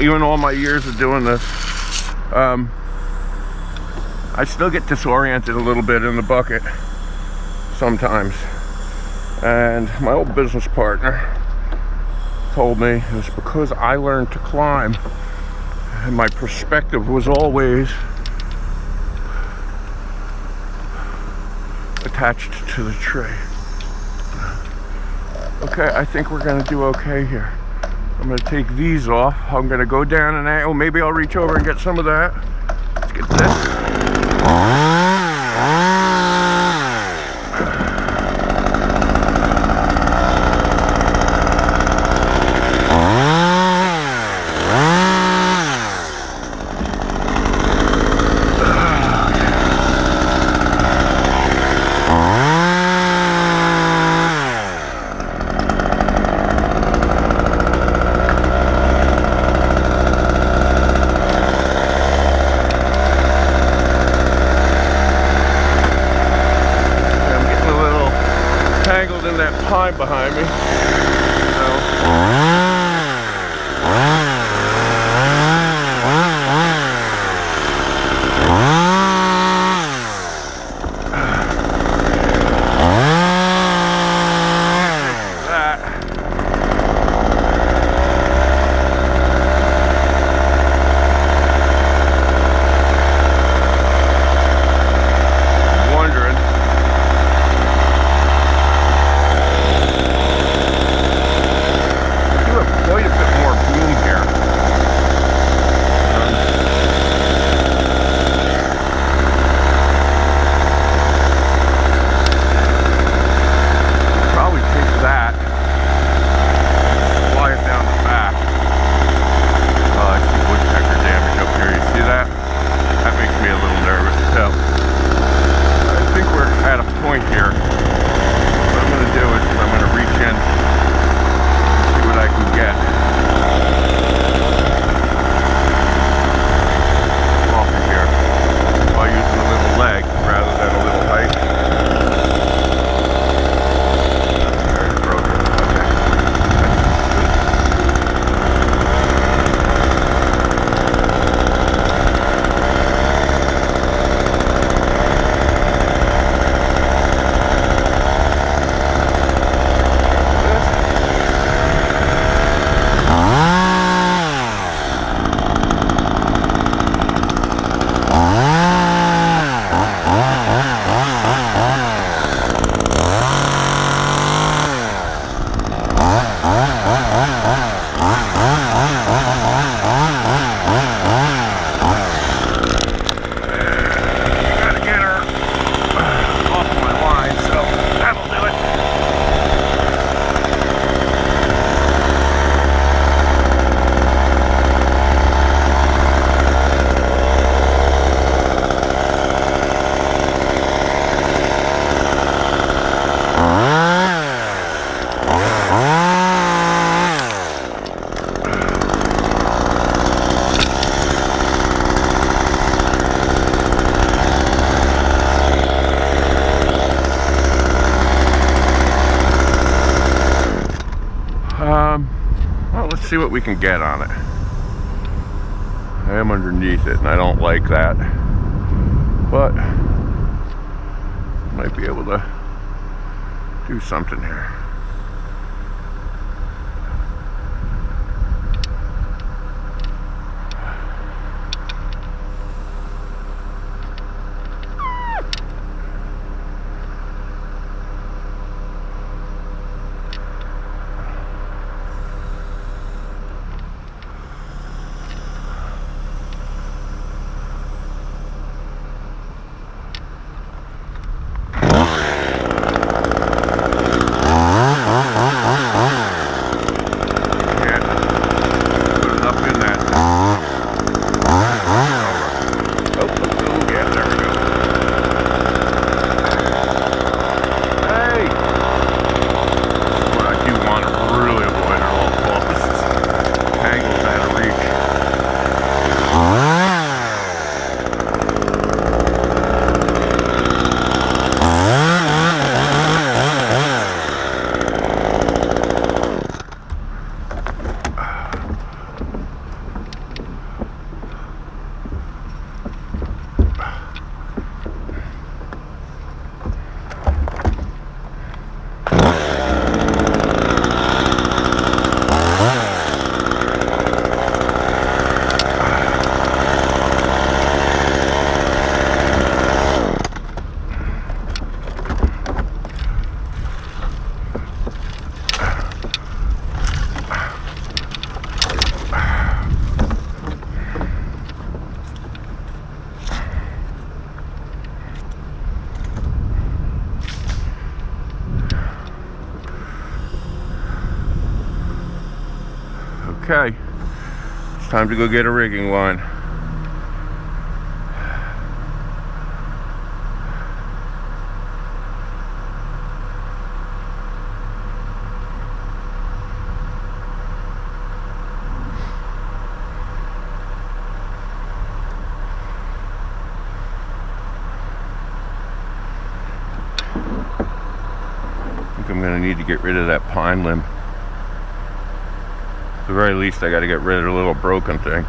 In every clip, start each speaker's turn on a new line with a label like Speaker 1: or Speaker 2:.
Speaker 1: even all my years of doing this, I still get disoriented a little bit in the bucket sometimes. And my old business partner told me it was because I learned to climb and my perspective was always attached to the tree. Okay, I think we're gonna do okay here. I'm gonna take these off. I'm gonna go down an angle. Maybe I'll reach over and get some of that. Let's get this. Pine behind me. Well, let's see what we can get on it. I am underneath it and I don't like that, but might be able to do something here. Okay, it's time to go get a rigging line. I'm going to need to get rid of that pine limb. At the very least, I got to get rid of the little broken thing.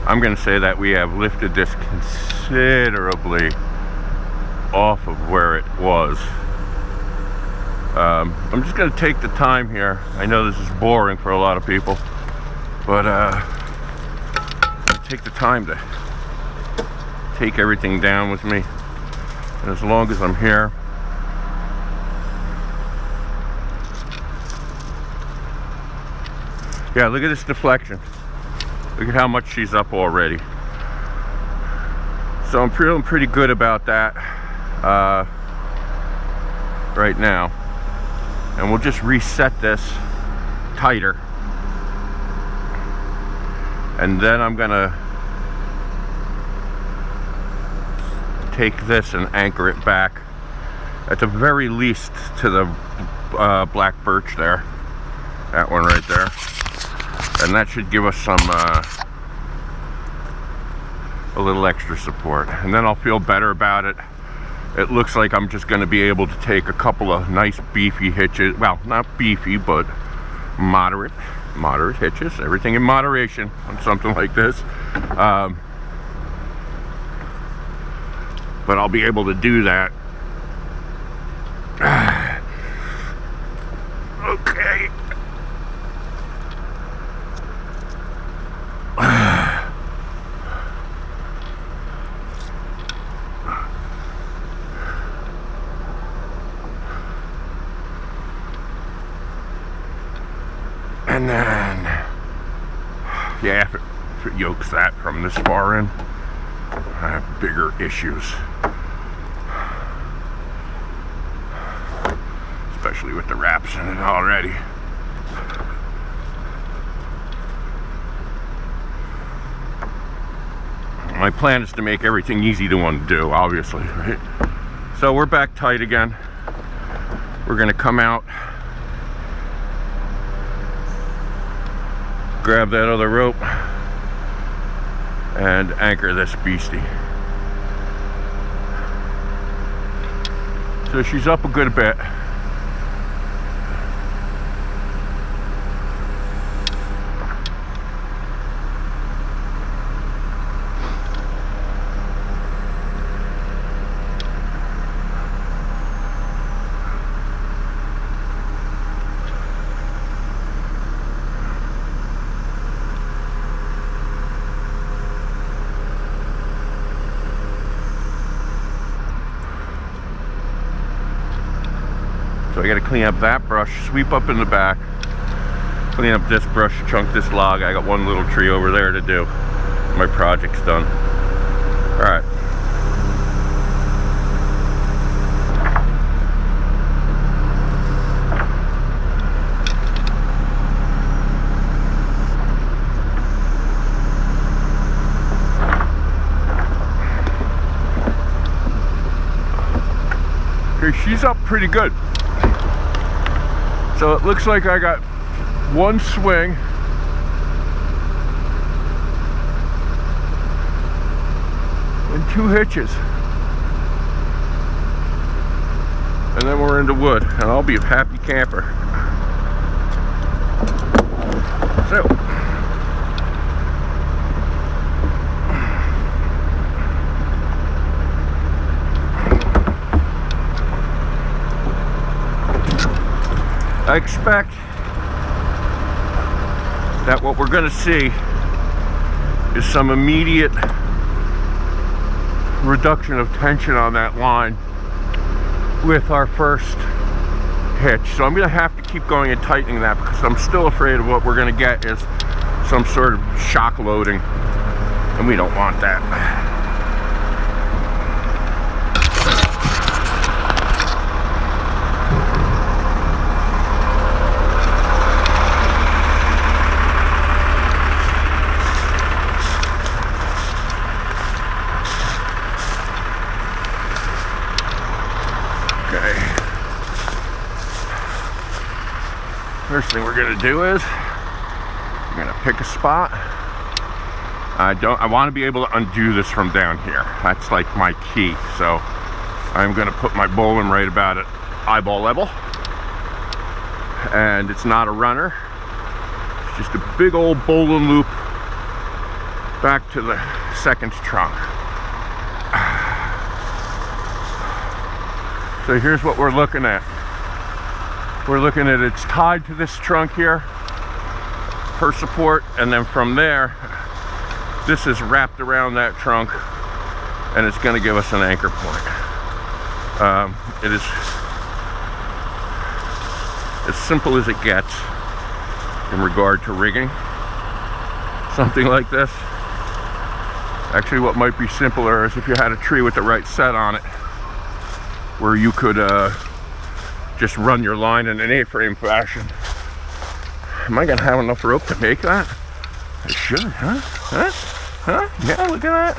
Speaker 1: I'm going to say that we have lifted this considerably off of where it was. I'm just going to take the time here. I know this is boring for a lot of people, but take the time to take everything down with me. And as long as I'm here, yeah, look at this deflection. Look at how much she's up already. So I'm feeling pretty good about that right now. And we'll just reset this tighter. And then I'm gonna take this and anchor it back, at the very least, to the black birch there. That one right there. And that should give us some a little extra support, and then I'll feel better about it. It looks like I'm just going to be able to take a couple of nice beefy hitches, well, not beefy, but moderate hitches, everything in moderation on something like this, but I'll be able to do that. Okay. And then, yeah, if it yokes that from this far in, I have bigger issues. Especially with the wraps in it already. My plan is to make everything easy to undo, obviously, right? So we're back tight again. We're gonna come out, grab that other rope, and anchor this beastie. So she's up a good bit. So I got to clean up that brush, sweep up in the back, clean up this brush, chunk this log. I got one little tree over there to do. My project's done. All right. Okay, she's up pretty good. So it looks like I got one swing. And 2 hitches. And then we're into wood, and I'll be a happy camper. So, I expect that what we're going to see is some immediate reduction of tension on that line with our first hitch. So I'm going to have to keep going and tightening that, because I'm still afraid of what we're going to get is some sort of shock loading, and we don't want that. First thing we're gonna do is we're gonna pick a spot. I want to be able to undo this from down here. That's like my key. So I'm gonna put my bowline right about at eyeball level, and it's not a runner. It's just a big old bowline loop back to the second trunk. So here's what we're looking at. We're looking at it's tied to this trunk here, her support, and then from there, this is wrapped around that trunk, and it's going to give us an anchor point. It is as simple as it gets in regard to rigging something like this. Actually, what might be simpler is if you had a tree with the right set on it, where you could just run your line in an A-frame fashion. Am I gonna have enough rope to make that? I should, huh? Huh? Huh? Yeah, look at that.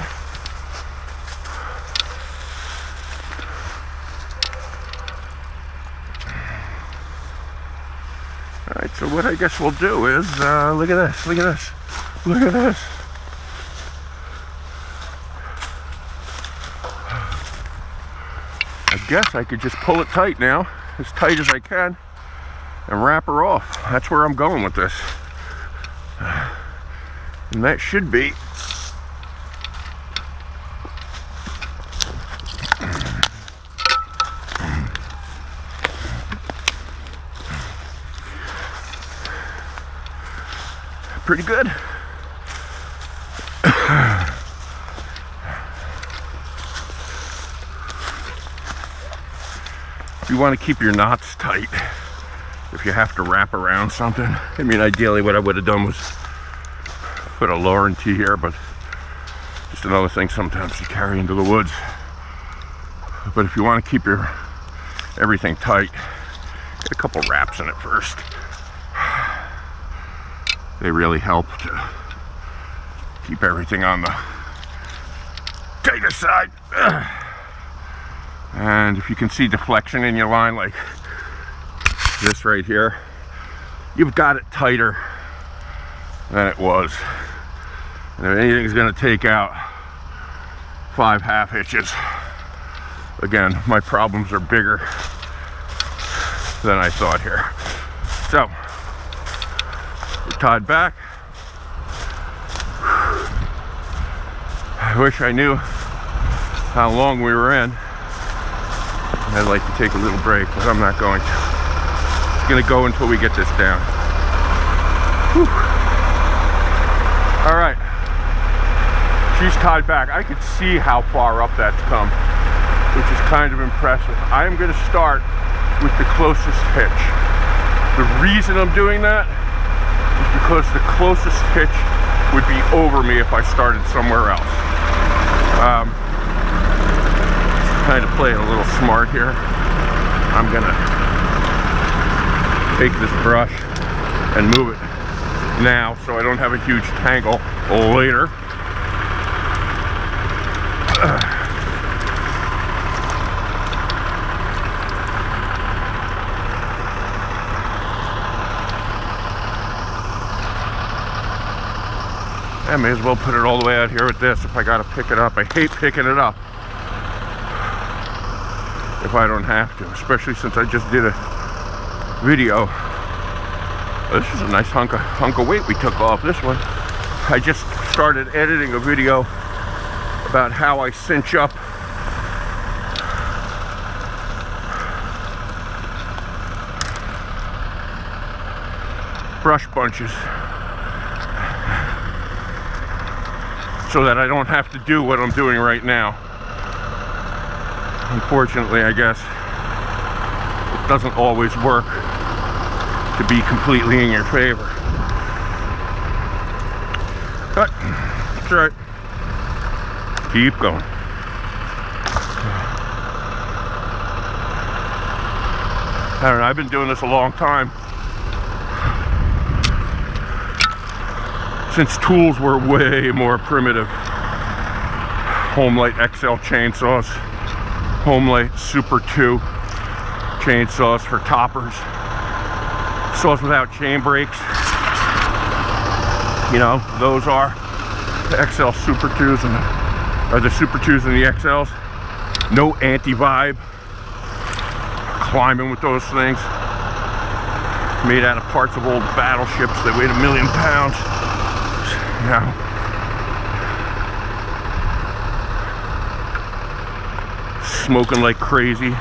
Speaker 1: Alright, so what I guess we'll do is, look at this, look at this, look at this. I guess I could just pull it tight now, as tight as I can, and wrap her off. That's where I'm going with this. And that should be pretty good. You want to keep your knots tight if you have to wrap around something. I mean, ideally what I would have done was put a Lauren T here, but just another thing sometimes you carry into the woods. But if you want to keep your everything tight, get a couple wraps in it first. They really help to keep everything on the tighter side. And if you can see deflection in your line like this right here, you've got it tighter than it was. And if anything's going to take out 5 half hitches, again, my problems are bigger than I thought here. So we're tied back. I wish I knew how long we were in. I'd like to take a little break, but I'm not going to. It's going to go until we get this down. Whew. All right. She's tied back. I could see how far up that's come, which is kind of impressive. I am going to start with the closest hitch. The reason I'm doing that is because the closest hitch would be over me if I started somewhere else. Kind of playing a little smart here. I'm gonna take this brush and move it now so I don't have a huge tangle later. I may as well put it all the way out here with this if I gotta pick it up. I hate picking it up if I don't have to, especially since I just did a video. This is a nice hunk of weight we took off this one. I just started editing a video about how I cinch up brush bunches so that I don't have to do what I'm doing right now. Unfortunately, I guess it doesn't always work to be completely in your favor. But that's right. Keep going. I don't know, I've been doing this a long time. Since tools were way more primitive. Homelite XL chainsaws, Homelite Super 2 chainsaws for toppers, saws without chain brakes. You know, those are the XL Super 2s or the Super 2s and the XLs. No anti-vibe. Climbing with those things. Made out of parts of old battleships that weighed 1,000,000 pounds. Now, smoking like crazy.